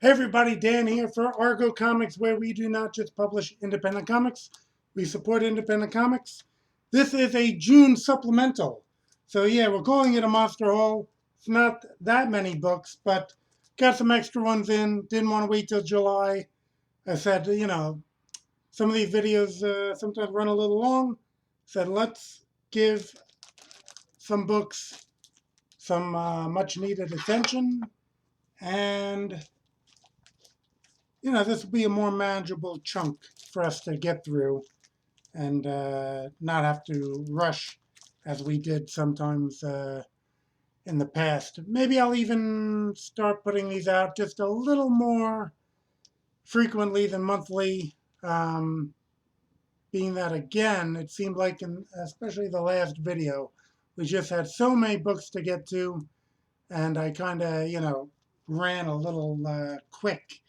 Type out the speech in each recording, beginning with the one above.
Hey everybody, Dan here for Argo Comics, where we do not just publish independent comics, we support independent comics. This is a June supplemental. So yeah, we're calling it a monster haul. It's not that many books, but got some extra ones in. Didn't want to wait till July. I said, some of these videos sometimes run a little long. Said, let's give some books some much needed attention. And this will be a more manageable chunk for us to get through and not have to rush as we did sometimes in the past. Maybe I'll even start putting these out just a little more frequently than monthly. Being that, again, it seemed like, especially the last video, we just had so many books to get to, and I kind of, ran a little quick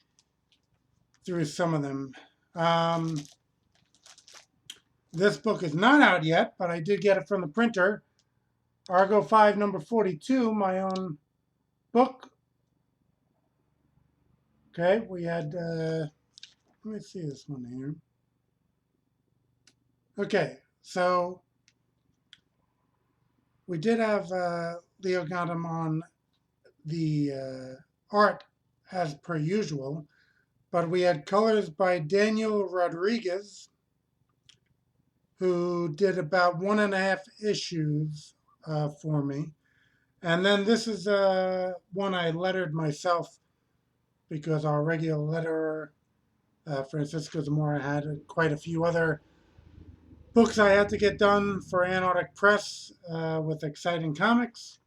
through some of them. This book is not out yet, but I did get it from the printer. Argo 5, number 42, my own book. Okay, we had, let me see this one here. Okay, so we did have Leo Gundam on the art as per usual, but we had colors by Daniel Rodriguez, who did about 1.5 issues for me. And then this is one I lettered myself because our regular letterer, Francisco Zamora, had quite a few other books I had to get done for Antarctic Press with Exciting Comics.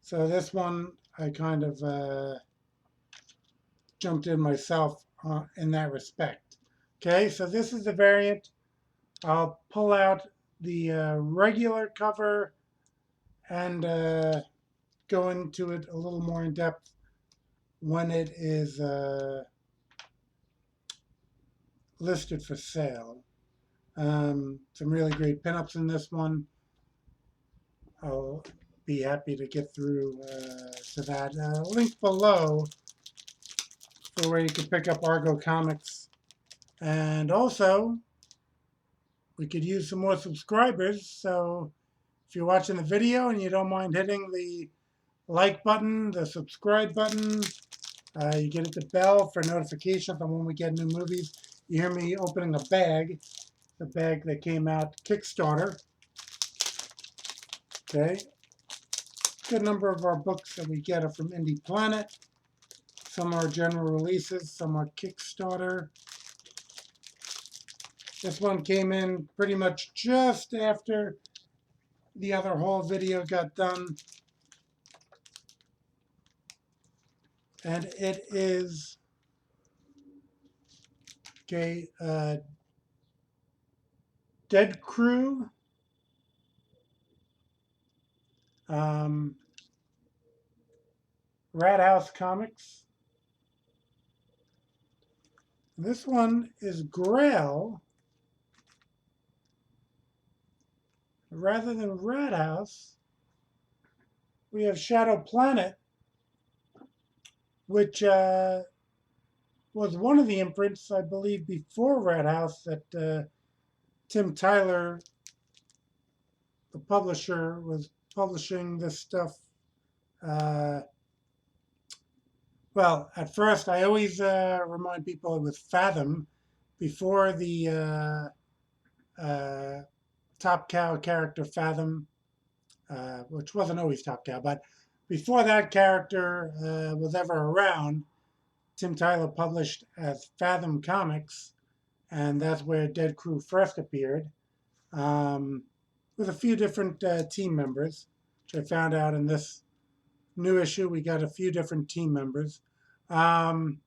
So this one I kind of jumped in myself in that respect. Okay, so this is the variant. I'll pull out the regular cover and go into it a little more in depth when it is listed for sale. Some really great pinups in this one. I'll be happy to get through to that. Link below for where you can pick up Argo Comics. And also, we could use some more subscribers. So if you're watching the video and you don't mind hitting the like button, the subscribe button, you get the bell for notifications on when we get new movies. You hear me opening a bag, the bag that came out Kickstarter. Okay. Good number of our books that we get are from Indie Planet. Some are general releases, some are Kickstarter. This one came in pretty much just after the other haul video got done. And it is, okay, Dead Crew. Rat House Comics. This one is Grail. Rather than Rat House, we have Shadow Planet, which was one of the imprints, I believe, before Rat House that Tim Tyler, the publisher, was publishing this stuff. Well, at first, I always remind people it was Fathom before the Top Cow character Fathom, which wasn't always Top Cow, but before that character was ever around, Tim Tyler published as Fathom Comics, and that's where Dead Crew first appeared, with a few different team members, which I found out in this new issue. We got a few different team members. And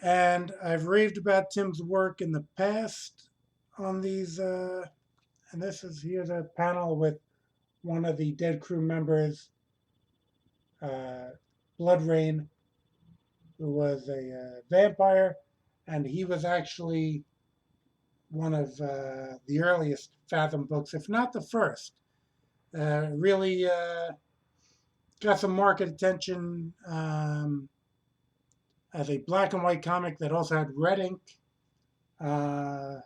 I've raved about Tim's work in the past on these, and here's a panel with one of the Dead Crew members, Blood Rain, who was a vampire, and he was actually one of the earliest Fathom books, if not the first. Really got some market attention as a black and white comic that also had red ink. Uh,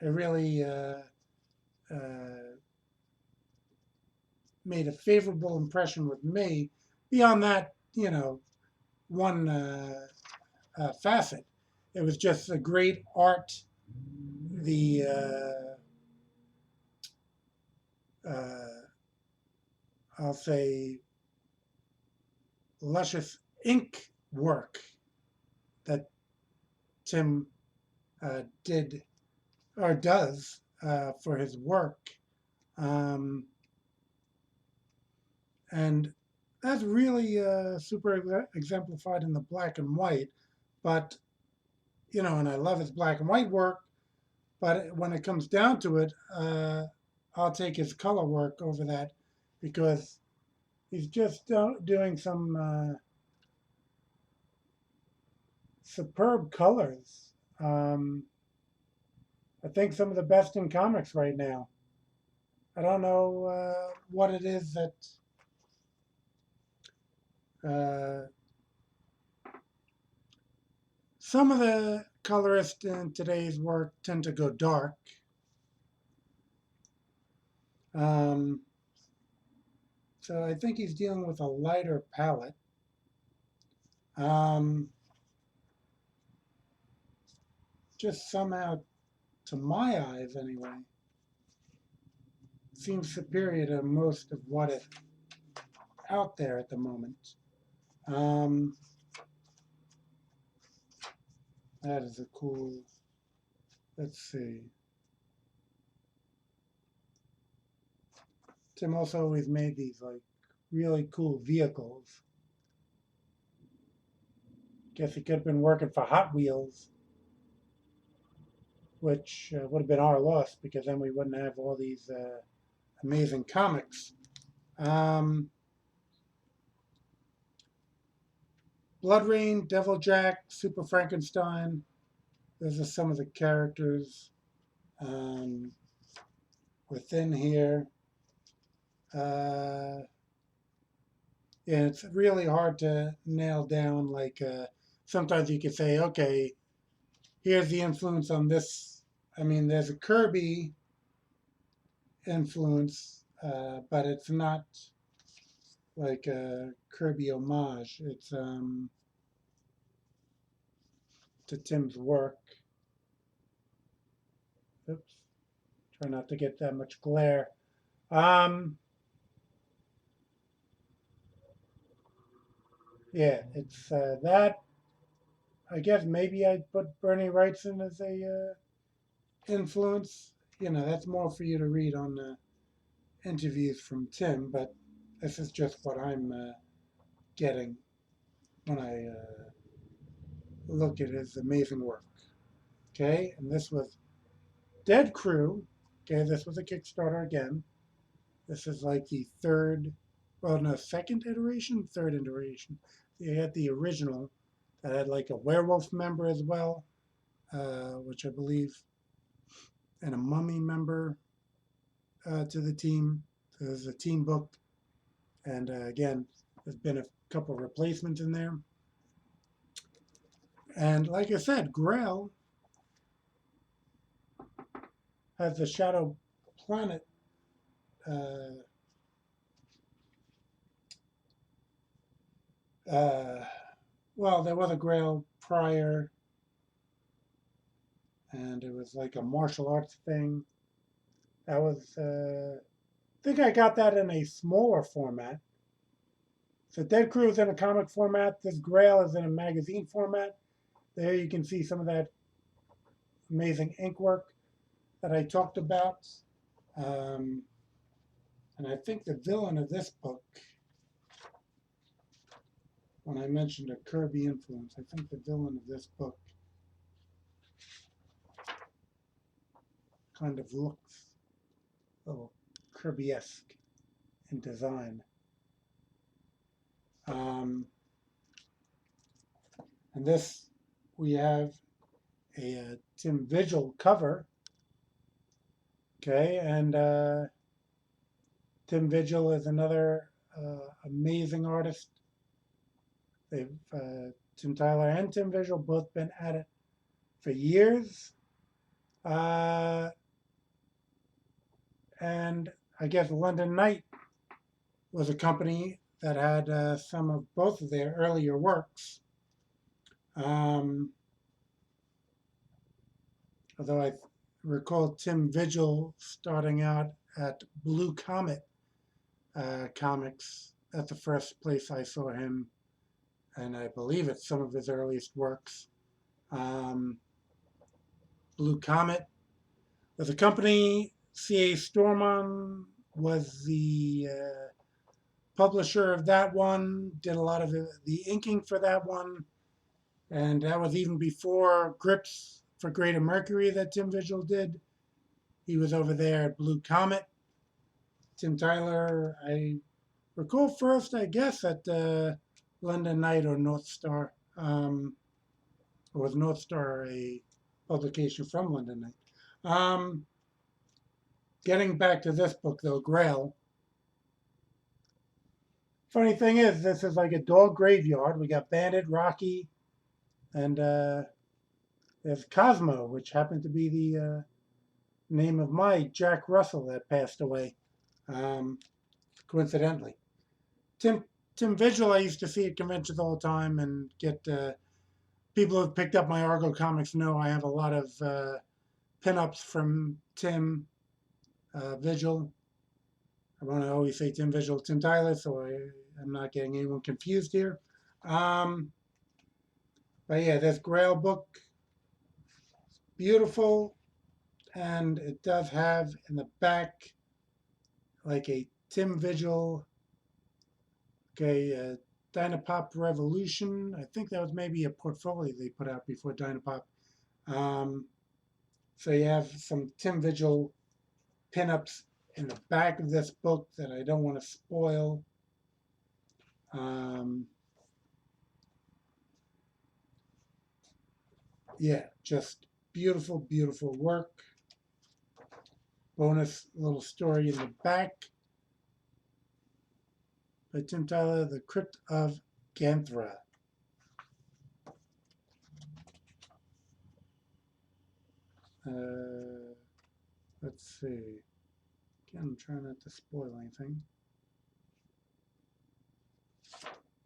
it really uh, made a favorable impression with me. Beyond that, one facet, it was just a great art. The I'll say luscious ink work that Tim did or does for his work. Um, and that's really super exemplified in the black and white. But, and I love his black and white work. But when it comes down to it, I'll take his color work over that because he's just doing some superb colors. Um, I think some of the best in comics right now. I don't know what it is that uh, some of the colorists in today's work tend to go dark. Um, so I think he's dealing with a lighter palette. Um, just somehow, to my eyes anyway, seems superior to most of what is out there at the moment. Um, that is a cool, let's see. Tim also always made these like really cool vehicles. Guess he could have been working for Hot Wheels, which would have been our loss because then we wouldn't have all these amazing comics. Um, Blood Rain, Devil Jack, Super Frankenstein. Those are some of the characters um, within here. Uh, and it's really hard to nail down. Like sometimes you could say, okay, here's the influence on this. I mean, there's a Kirby influence, but it's not like a Kirby homage. It's to Tim's work. Oops, try not to get that much glare. Um, yeah, it's that. I guess maybe I'd put Bernie Wrightson as a influence. That's more for you to read on the interviews from Tim, but this is just what I'm getting when I look at his amazing work. Okay, and this was Dead Crew. Okay, this was a Kickstarter again. This is like the third, well, no, second iteration, third iteration. You had the original that had like a werewolf member as well, which I believe, and a mummy member to the team. So there's a team book, and again, there's been a couple replacements in there. And like I said, Grail has the Shadow Planet uh, uh, well, there was a Grail prior, and it was like a martial arts thing. That was, I think I got that in a smaller format. So Dead Crew is in a comic format. This Grail is in a magazine format. There you can see some of that amazing ink work that I talked about. Um, and I think the villain of this book, when I mentioned a Kirby influence, I think the villain of this book kind of looks a little Kirby-esque in design. And this, we have a Tim Vigil cover. Okay, and Tim Vigil is another amazing artist. They've Tim Tyler and Tim Visual both been at it for years. Uh, and I guess London Night was a company that had some of both of their earlier works. Um, Although I recall Tim Vigil starting out at Blue Comet Comics. That's the first place I saw him, and I believe it's some of his earliest works. Um, Blue Comet was a company. C.A. Storman was the publisher of that one, did a lot of the inking for that one, and that was even before Grips for Greater Mercury that Tim Vigil did. He was over there at Blue Comet. Tim Tyler, I recall first, I guess, at London Night or North Star. Or was North Star a publication from London Night? Getting back to this book, though, Grail. Funny thing is, this is like a dog graveyard. We got Bandit, Rocky, and there's Cosmo, which happened to be the name of my Jack Russell that passed away, coincidentally. Tim Tim Vigil, I used to see at conventions all the time and get people who have picked up my Argo comics know I have a lot of pinups from Tim Vigil. I want to always say Tim Vigil, Tim Tyler, so I'm not getting anyone confused here. But yeah, this Grail book, beautiful, and it does have in the back like a Tim Vigil, okay, Dynapop Revolution. I think that was maybe a portfolio they put out before Dynapop. So you have some Tim Vigil pinups in the back of this book that I don't want to spoil. Yeah, just beautiful, beautiful work. Bonus little story in the back by Tim Tyler, The Crypt of Ganthra. Let's see. Again, I'm trying not to spoil anything.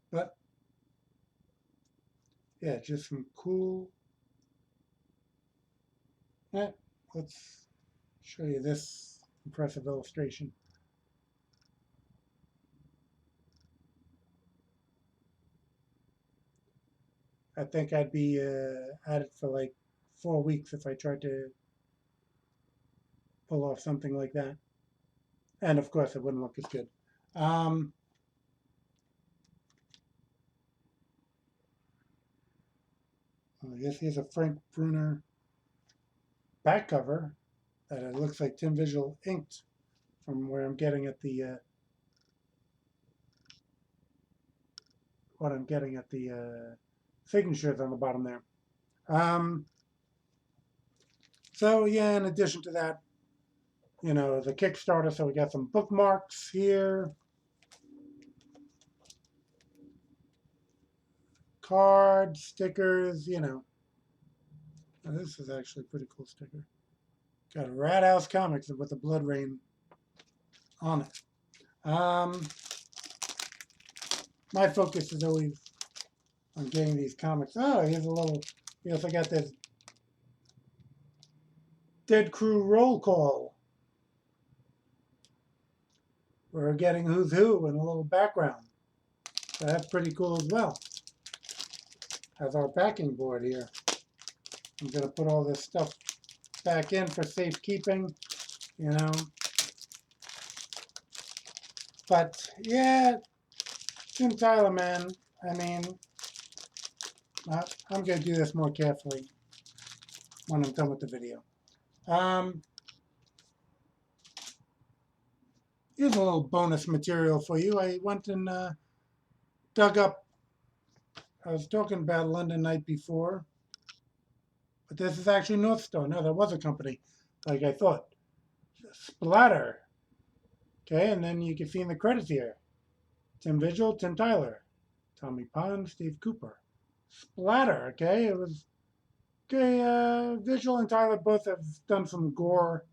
But yeah, just some cool. Let's show you this impressive illustration. I think I'd be at it for like 4 weeks if I tried to pull off something like that. And of course, it wouldn't look as good. I guess here's a Frank Bruner back cover that it looks like Tim Vigil inked from where I'm getting at the what I'm getting at the signatures on the bottom there. So yeah, in addition to that, you know, the Kickstarter, so we got some bookmarks here, cards, stickers, you know. Now, this is actually a pretty cool sticker. Got a Rat House Comics with the blood rain on it. My focus is always on getting these comics. Oh, here's a little, you also got this Dead Crew roll call. We're getting Who's Who in a little background. So that's pretty cool as well. Has our backing board here. I'm going to put all this stuff back in for safekeeping, you know. But yeah, Tim Tyler, man, I mean, I'm going to do this more carefully when I'm done with the video. Here's a little bonus material for you. I went and dug up, I was talking about London Night before, but this is actually North Star. No, that was a company, like I thought. Splatter. Okay, and then you can see in the credits here, Tim Vigil, Tim Tyler, Tommy Pond, Steve Cooper. Splatter, okay, it was okay. Vigil and Tyler both have done some gore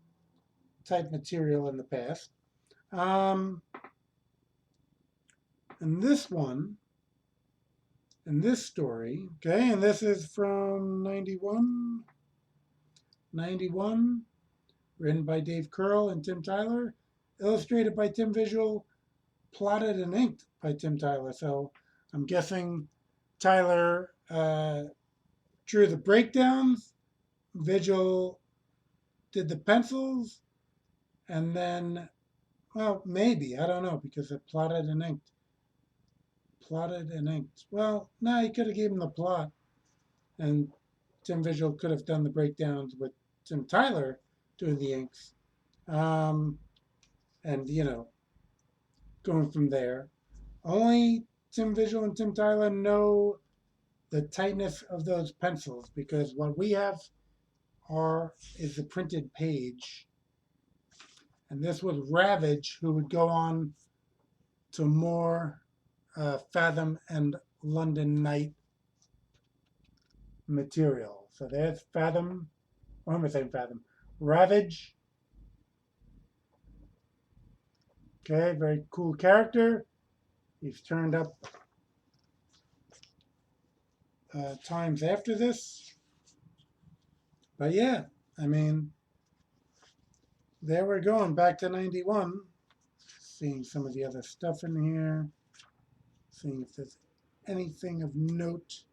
type material in the past. Um, and this one, in this story, okay, and this is from 91, written by Dave Curl and Tim Tyler, illustrated by Tim Visual, plotted and inked by Tim Tyler. So I'm guessing Tyler drew the breakdowns, Vigil did the pencils, and then, well, maybe, I don't know, because it plotted and inked. Plotted and inked. Well, no, he could have given him the plot, and Tim Visual could have done the breakdowns with Tim Tyler doing the inks. Um, and, going from there. Only Tim Visual and Tim Tyler know the tightness of those pencils, because what we have is the printed page. And this was Ravage, who would go on to more Fathom and London Night material. So there's Fathom. What am I saying? Fathom. Ravage. Okay, very cool character. He's turned up times after this. But yeah, I mean, there we're going back to 91. Seeing some of the other stuff in here. Seeing if there's anything of note.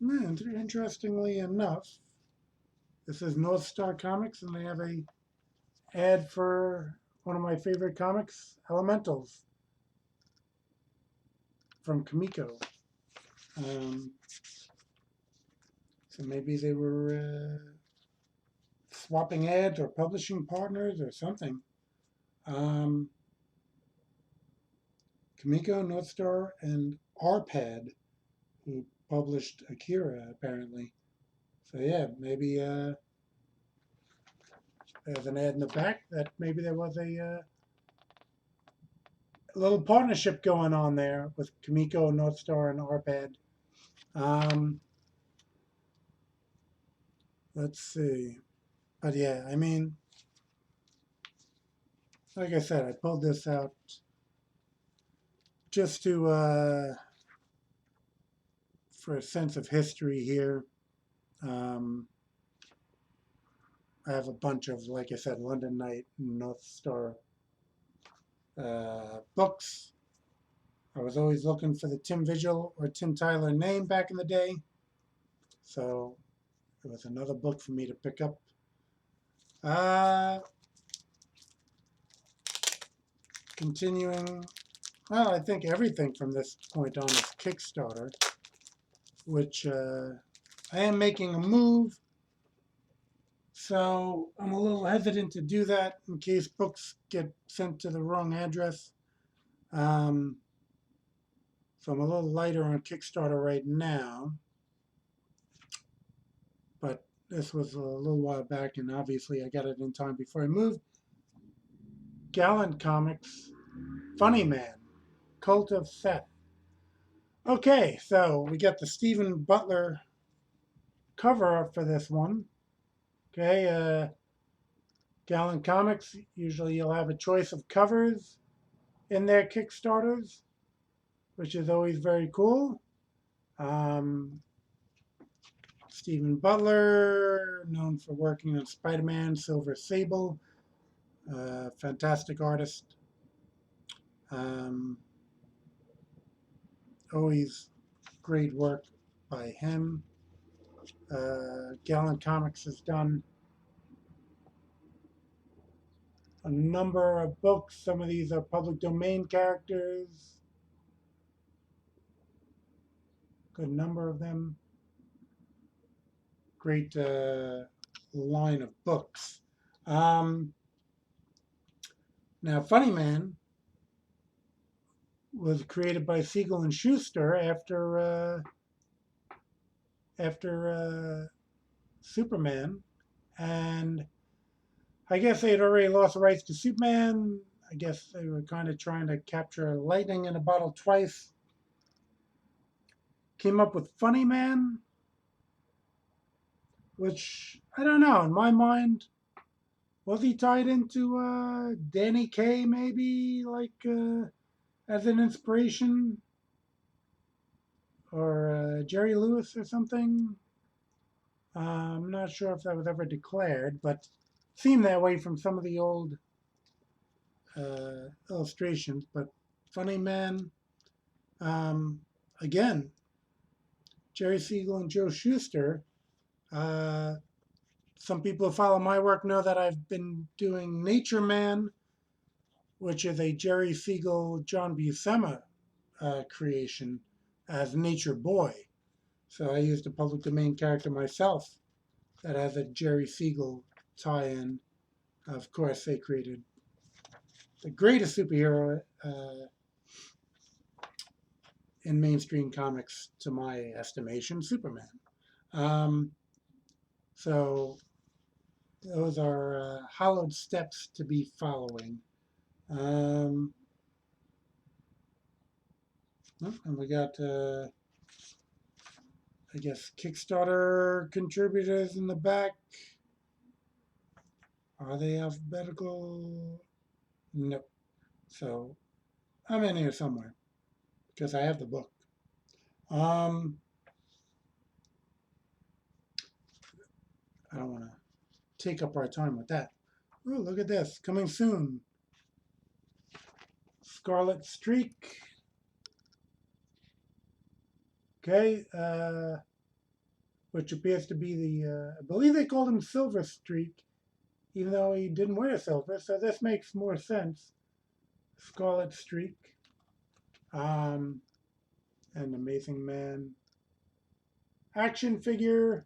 Interestingly enough, this is North Star Comics, and they have a ad for one of my favorite comics, Elementals, from Kamiko. So maybe they were swapping ads or publishing partners or something. Kamiko, North Star, and Arpad, who published Akira, apparently. So yeah, maybe there's an ad in the back that maybe there was a little partnership going on there with Kamiko, North Star, and Arpad. Let's see. But yeah, I mean, like I said, I pulled this out just to for a sense of history here. I have a bunch of, like I said, London Night and North Star books. I was always looking for the Tim Vigil or Tim Tyler name back in the day. So it was another book for me to pick up. Continuing, well, I think everything from this point on is Kickstarter, which I am making a move. So I'm a little hesitant to do that in case books get sent to the wrong address. So I'm a little lighter on Kickstarter right now. But this was a little while back, and obviously I got it in time before I moved. Gallant Comics, Funny Man, Cult of Seth. Okay, so we got the Stephen Butler cover for this one. Okay, Gallant Comics, usually you'll have a choice of covers in their Kickstarters, which is always very cool. Stephen Butler, known for working on Spider-Man, Silver Sable, fantastic artist. Always great work by him. Gallant Comics has done a number of books. Some of these are public domain characters. Good number of them. Great line of books. Now, Funny Man was created by Siegel and Schuster after Superman, and I guess they had already lost the rights to Superman. I guess they were kind of trying to capture lightning in a bottle twice. Came up with Funny Man, which I don't know. In my mind, was he tied into Danny Kaye maybe, like as an inspiration, or Jerry Lewis or something? I'm not sure if that was ever declared, but seemed that way from some of the old illustrations. But Funny Man, um, again, Jerry Siegel and Joe Shuster. Uh, some people who follow my work know that I've been doing Nature Man, which is a Jerry Siegel, John Buscema creation as Nature Boy. So I used a public domain character myself that has a Jerry Siegel tie-in. Of course, they created the greatest superhero in mainstream comics, to my estimation, Superman. Um, so those are hallowed steps to be following. Um, and we got, I guess, Kickstarter contributors in the back. Are they alphabetical? No. So I'm in here somewhere because I have the book. Um, I don't want to take up our time with that. Oh, look at this. Coming soon. Scarlet Streak. Okay. Which appears to be the, I believe they called him Silver Streak, even though he didn't wear silver. So this makes more sense. Scarlet Streak. Um, an Amazing Man action figure,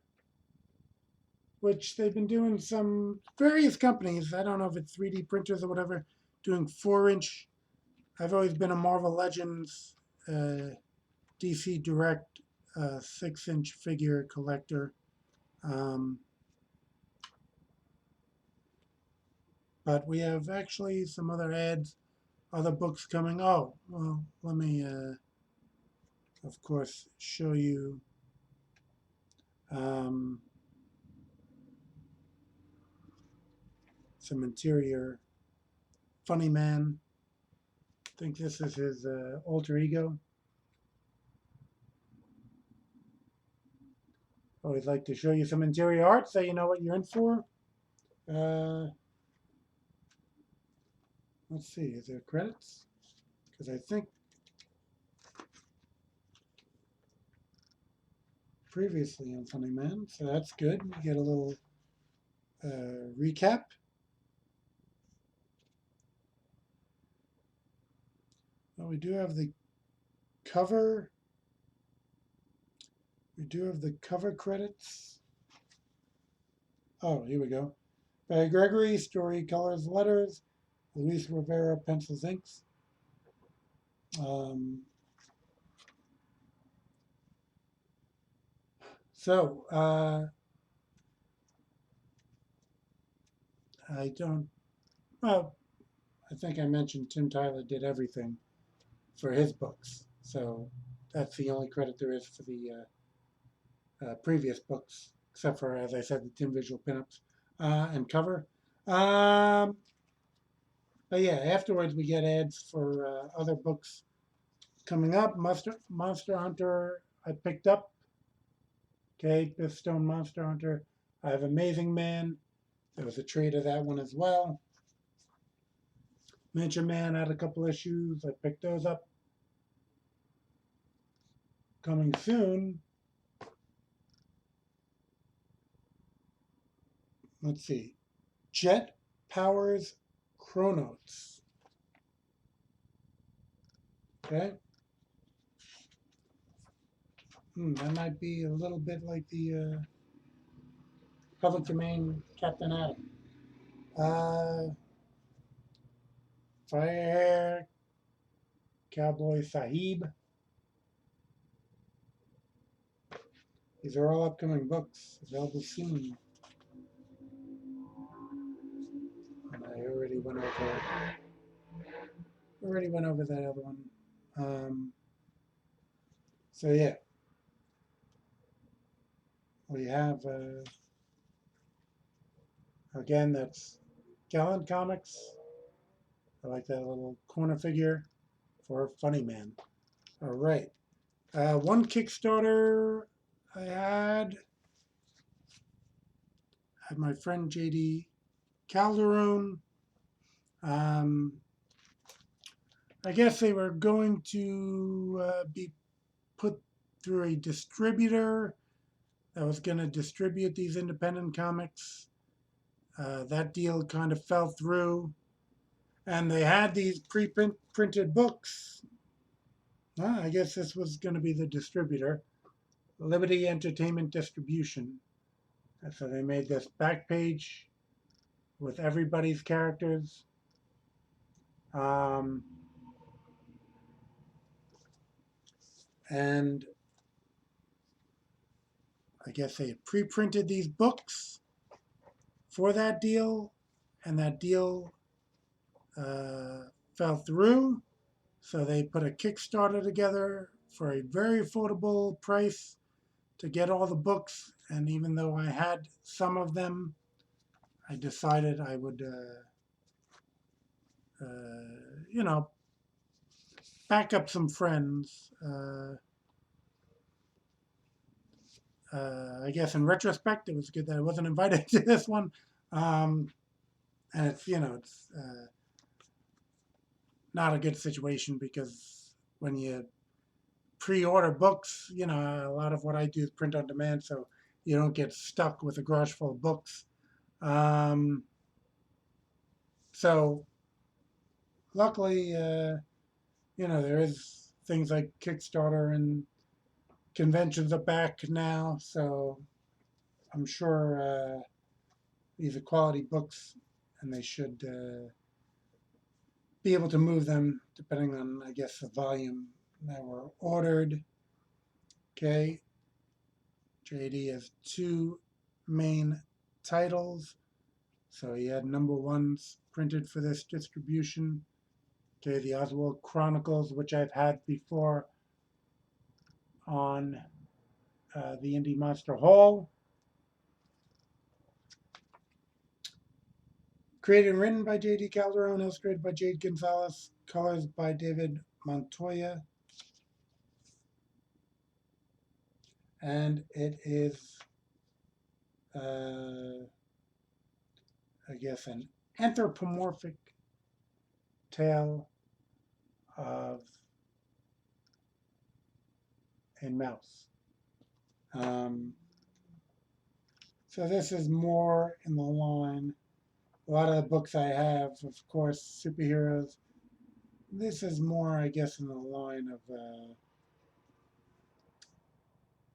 which they've been doing some various companies. I don't know if it's 3D printers or whatever, doing 4-inch. I've always been a Marvel Legends, DC Direct 6-inch figure collector. Um, but we have actually some other ads, other books coming. Oh, well, let me, of course, show you. Um, some interior. Funny Man. I think this is his alter ego. Always like to show you some interior art so you know what you're in for. Uh, let's see, is there credits? Because I think previously on Funny Man, so that's good. You get a little recap. Well, we do have the cover. We do have the cover credits. Oh, here we go. Barry Gregory, story, colors, letters. Luis Rivera, pencils, inks. Um, so, I don't, well, I think I mentioned Tim Tyler did everything for his books. So that's the only credit there is for the previous books, except for, as I said, the Tim Visual pinups and cover. Um, but yeah, afterwards we get ads for other books coming up. Monster Hunter, I picked up. Okay, Biff Stone Monster Hunter. I have Amazing Man. There was a trade of that one as well. Miniature Man had a couple issues. I picked those up. Coming soon. Let's see. Jet Powers Chrononauts. Okay. That might be a little bit like the public domain Captain Atom. Firehair, Cowboy Sahib. These are all upcoming books available soon. I already went over that other one. So yeah, we have again, that's Gallant Comics. I like that little corner figure for Funny Man. All right. One Kickstarter I had my friend JD Calderon. Um, I guess they were going to be put through a distributor that was going to distribute these independent comics. That deal kind of fell through. And they had these printed books. I guess this was going to be the distributor, Liberty Entertainment Distribution. And so they made this back page with everybody's characters. Um, and I guess they pre-printed these books for that deal, and that deal fell through. So they put a Kickstarter together for a very affordable price to get all the books. And even though I had some of them, I decided I would, you know, back up some friends. I guess in retrospect, it was good that I wasn't invited to this one. And it's, it's not a good situation because when you pre-order books, a lot of what I do is print on demand, so you don't get stuck with a garage full of books. So luckily, there is things like Kickstarter and conventions are back now, so I'm sure these are quality books, and they should be able to move them depending on, I guess, the volume that were ordered. Okay, JD has two main titles, so he had number ones printed for this distribution. Okay, the Oswald Chronicles, which I've had before on the Indie Monster Hall. Created and written by J.D. Calderon, illustrated by Jade Gonzalez, colors by David Montoya. And it is, I guess, an anthropomorphic tale of a mouse. So this is more in the line. A lot of the books I have, of course, superheroes. This is more, I guess, in the line of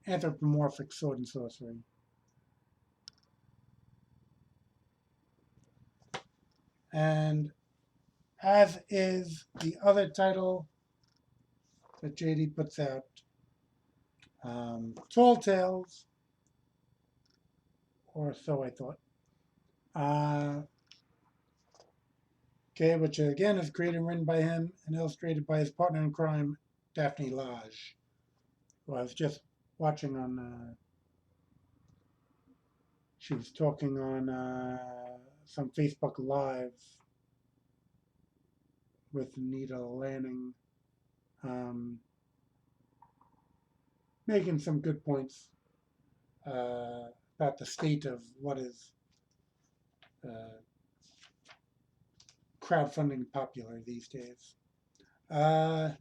anthropomorphic sword and sorcery. And as is the other title that JD puts out, Tall Tales, or so I thought. Okay, which again is created and written by him and illustrated by his partner in crime, Daphne Lage, who I was just watching on. She was talking on some Facebook Live with Nita Lanning, making some good points about the state of what is crowdfunding popular these days. But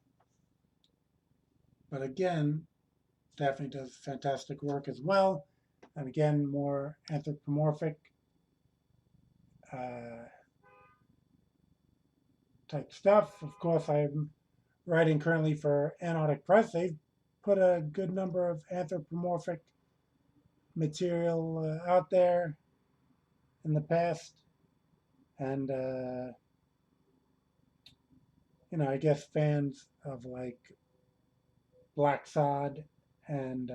again, Daphne does fantastic work as well. And again, more anthropomorphic type stuff. Of course, I'm writing currently for Antarctic Press. They've put a good number of anthropomorphic material out there in the past. And, I guess fans of like Black Sod and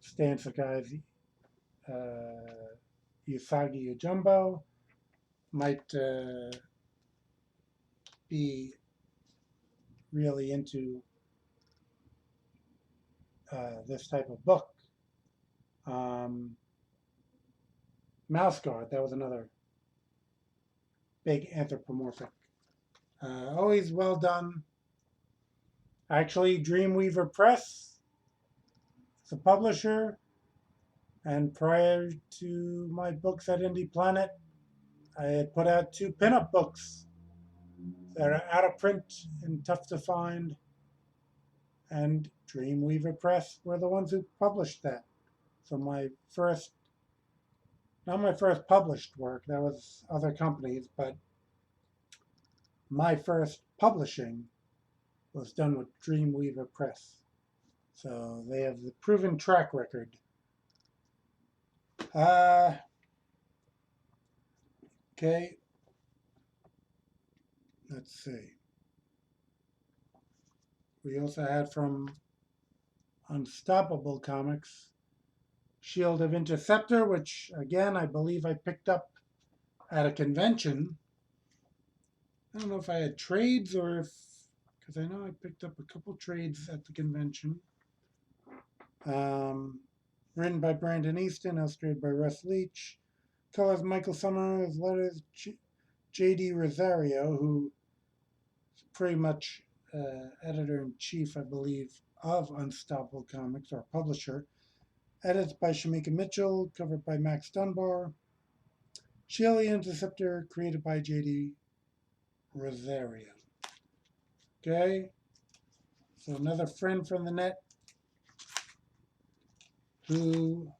Stan Sakai's Usagi Yojimbo might be really into this type of book. Mouse Guard, that was another big anthropomorphic. Always well done. Actually, Dreamweaver Press is a publisher, and prior to my books at Indie Planet, I had put out 2 pinup books that are out of print and tough to find, and Dreamweaver Press were the ones who published that. So my first, not my first published work, that was other companies, but my first publishing was done with Dreamweaver Press. So they have the proven track record. Okay, let's see. We also had from Unstoppable Comics, Shield of Interceptor, which again I believe I picked up at a convention. I don't know if I had trades or if, because I know I picked up a couple trades at the convention. Written by Brandon Easton, illustrated by Russ Leach, colors Michael Summers, letters J.D. Rosario, who is pretty much editor-in-chief, I believe, of Unstoppable Comics, our publisher. Edits by Shamika Mitchell, covered by Max Dunbar. Shield Interceptor, created by J.D. Rosario. Okay, so another friend from the net who,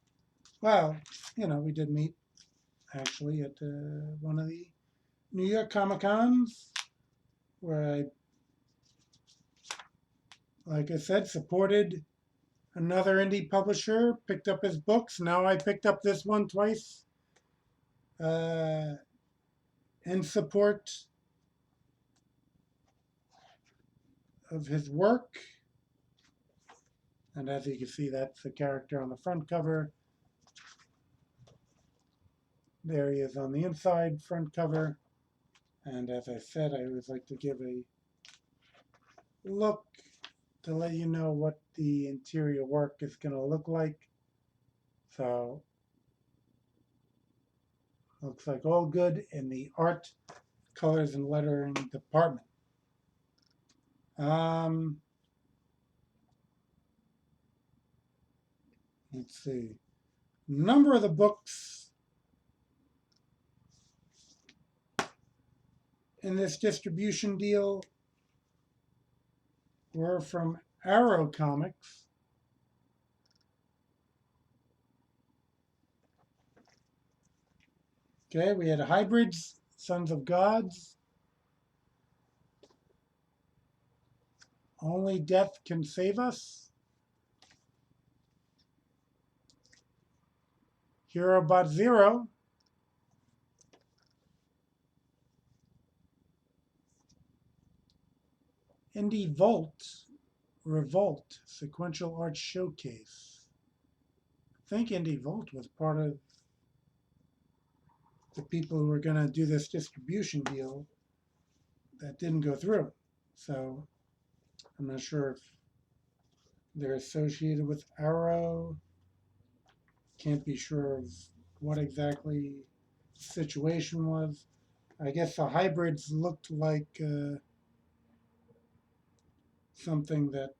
well, we did meet actually at one of the New York Comic Cons where I, like I said, supported another indie publisher, picked up his books. Now I picked up this one twice in support of his work. And as you can see, that's the character on the front cover. There he is on the inside front cover. And as I said, I always like to give a look to let you know what the interior work is going to look like. So, looks like all good in the art, colors, and lettering department. Let's see. Number of the books in this distribution deal were from Arrow Comics. Okay, we had Hybrids, Sons of Gods, Only Death Can Save Us, Hero Bot Zero, Indie Volt, Revolt, Sequential Art Showcase. I think Indie Volt was part of the people who were going to do this distribution deal that didn't go through. So I'm not sure if they're associated with Arrow. Can't be sure of what exactly the situation was. I guess the hybrids looked like something that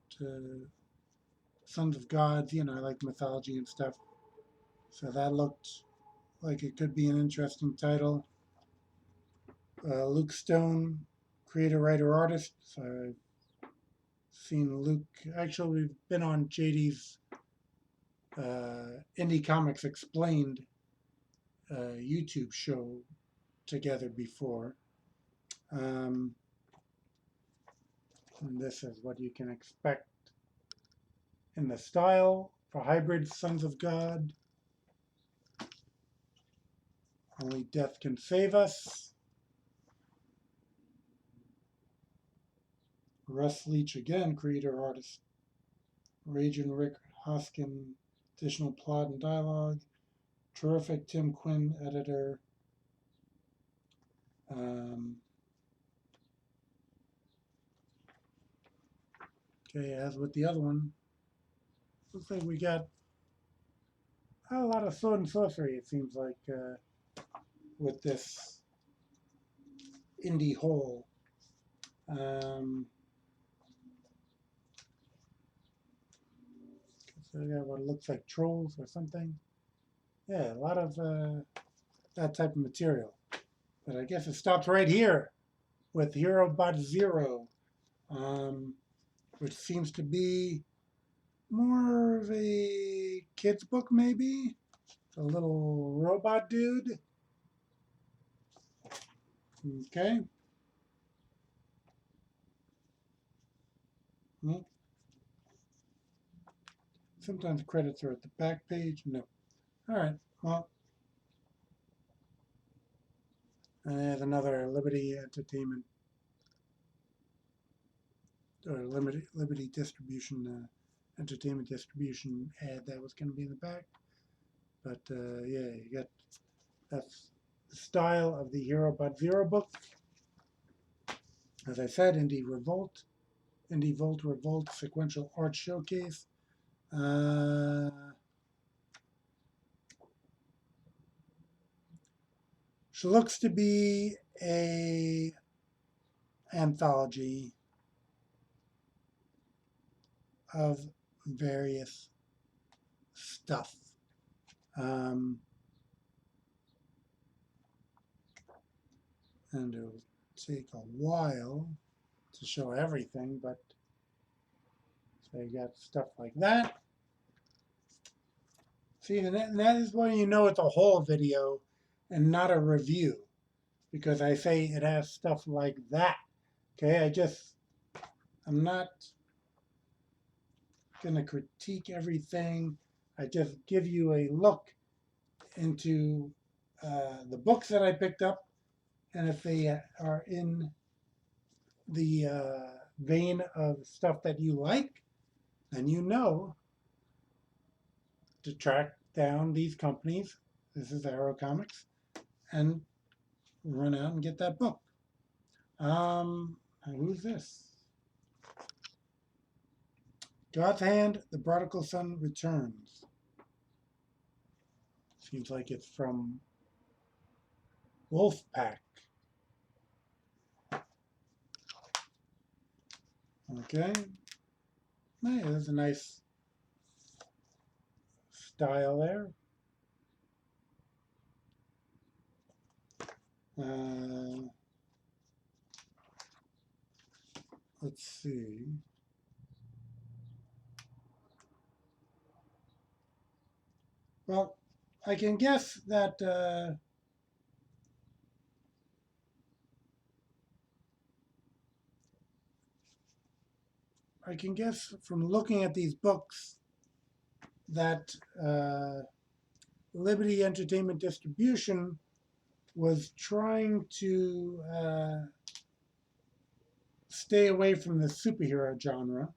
Sons of Gods, I like mythology and stuff. So that looked like it could be an interesting title. Luke Stone, creator, writer, artist. So I've seen Luke. Actually, we've been on JD's Indie Comics Explained YouTube show together before. And this is what you can expect in the style for Hybrid Sons of God. Only Death Can Save Us. Russ Leach again, creator, artist. Rage and Rick Hoskin, additional plot and dialogue. Terrific Tim Quinn editor. Okay, as with the other one, looks like we got a lot of sword and sorcery, it seems like, with this indie hole. So we got what looks like trolls or something. Yeah, a lot of that type of material. But I guess it stops right here with Hero Bot Zero, which seems to be more of a kid's book, maybe. A little robot dude. Okay. Well, sometimes credits are at the back page. No. All right. Well, and there's another Liberty Entertainment or Liberty Distribution, Entertainment Distribution ad that was going to be in the back. But yeah, you got that's the style of the Hero Bot Zero book. As I said, Indie Volt Revolt Sequential Art Showcase. She looks to be a anthology of various stuff. And it'll take a while to show everything, but so you got stuff like that. See, and that is when you know it's a whole video and not a review, because I say it has stuff like that. Okay, I'm not gonna critique everything. I just give you a look into the books that I picked up, and if they are in the vein of stuff that you like, then you know to track down these companies. This is Arrow Comics, and run out and get that book. Who's this? God's Hand, The Prodigal Son Returns. Seems like it's from Wolfpack. Okay. Yeah, there's a nice style there. Let's see. Well, I can guess that I can guess from looking at these books that Liberty Entertainment Distribution was trying to stay away from the superhero genre,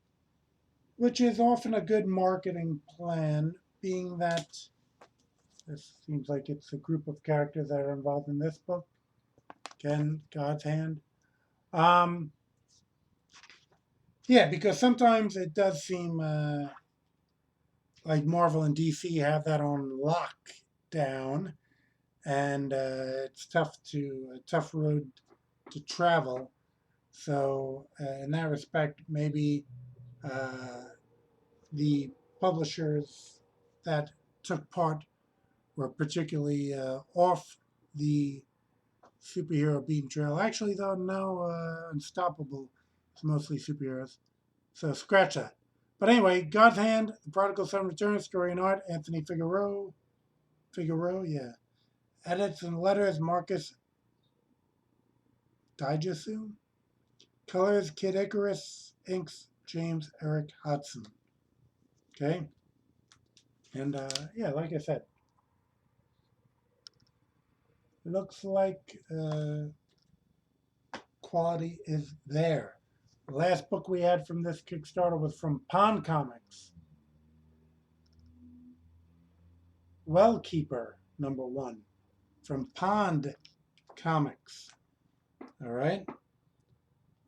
which is often a good marketing plan, being that this seems like it's a group of characters that are involved in this book. Again, God's Hand. Yeah, because sometimes it does seem like Marvel and DC have that on lockdown, and it's a tough road to travel. So in that respect, maybe the publishers that took part were particularly off the superhero beaten trail. Actually, though, no, Unstoppable is mostly superheroes. So scratch that. But anyway, God's Hand, The Prodigal Son Returns, story and art, Anthony Figueroa, yeah. Edits and letters, Marcus Digesu. Colors, Kid Icarus. Inks, James Eric Hodson. Okay. And yeah, like I said, looks like quality is there. The last book we had from this Kickstarter was from Pond Comics. Wellkeeper, #1 from Pond Comics. All right.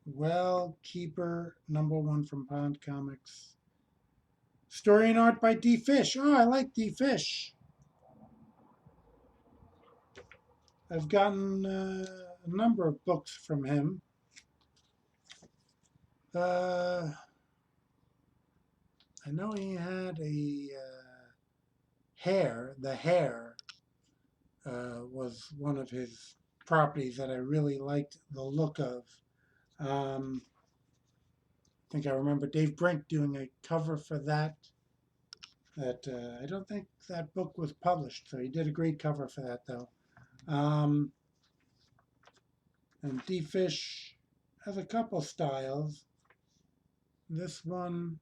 Well Keeper #1 from Pond Comics. Story and art by D. Fish. Oh, I like D. Fish. I've gotten a number of books from him. I know he had a Hare. The Hare was one of his properties that I really liked the look of. I think I remember Dave Brink doing a cover for that. I don't think that book was published, so he did a great cover for that, though. And D. Fish has a couple styles. This one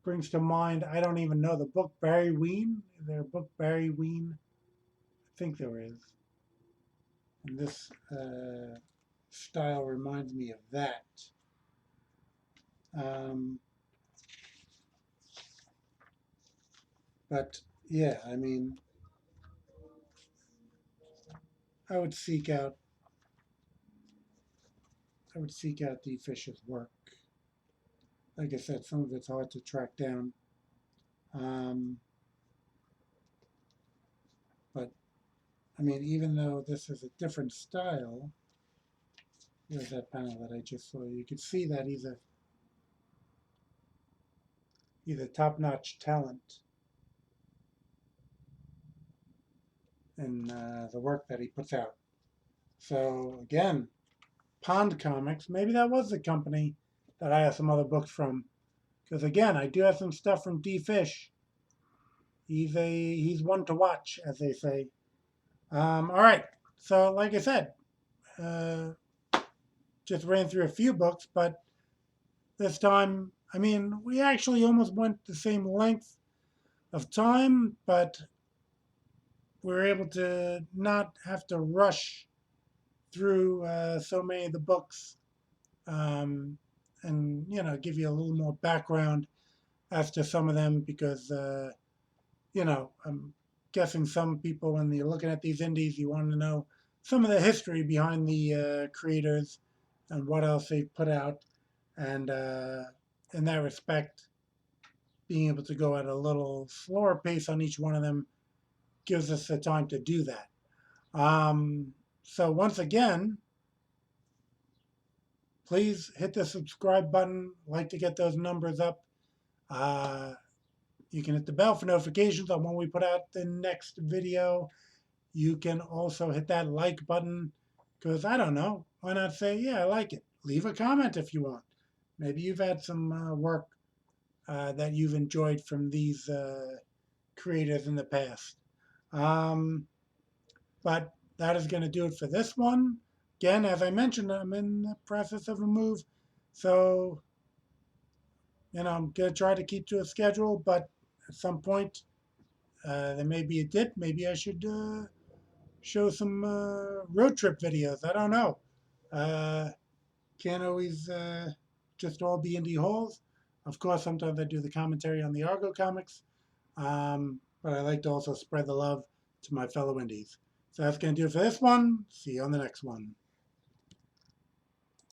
brings to mind, I don't even know the book Barry Ween. Is there a book Barry Ween? I think there is. And this style reminds me of that. But yeah, I mean, I would seek out D. Fish's work. Like I said, some of it's hard to track down. But I mean, even though this is a different style, here's that panel that I just saw. You could see that he's a top-notch talent in the work that he puts out. So again, Pond Comics. Maybe that was the company that I have some other books from. Because again, I do have some stuff from D. Fish. He's one to watch, as they say. All right. So like I said, just ran through a few books, but this time, I mean, we actually almost went the same length of time, but we were able to not have to rush through so many of the books, and give you a little more background as to some of them, because I'm guessing some people, when you're looking at these indies, you want to know some of the history behind the creators and what else they've put out, and in that respect, being able to go at a little slower pace on each one of them gives us the time to do that. So once again, please hit the subscribe button. Like to get those numbers up. You can hit the bell for notifications on when we put out the next video. You can also hit that like button, because I don't know, why not say, yeah, I like it. Leave a comment if you want. Maybe you've had some work that you've enjoyed from these creators in the past. But that is going to do it for this one. Again, as I mentioned, I'm in the process of a move. So, I'm going to try to keep to a schedule, but at some point, there may be a dip. Maybe I should show some road trip videos. I don't know. Can't always just all be indie hauls. Of course, sometimes I do the commentary on the Argo comics, but I like to also spread the love to my fellow indies. So that's going to do it for this one. See you on the next one.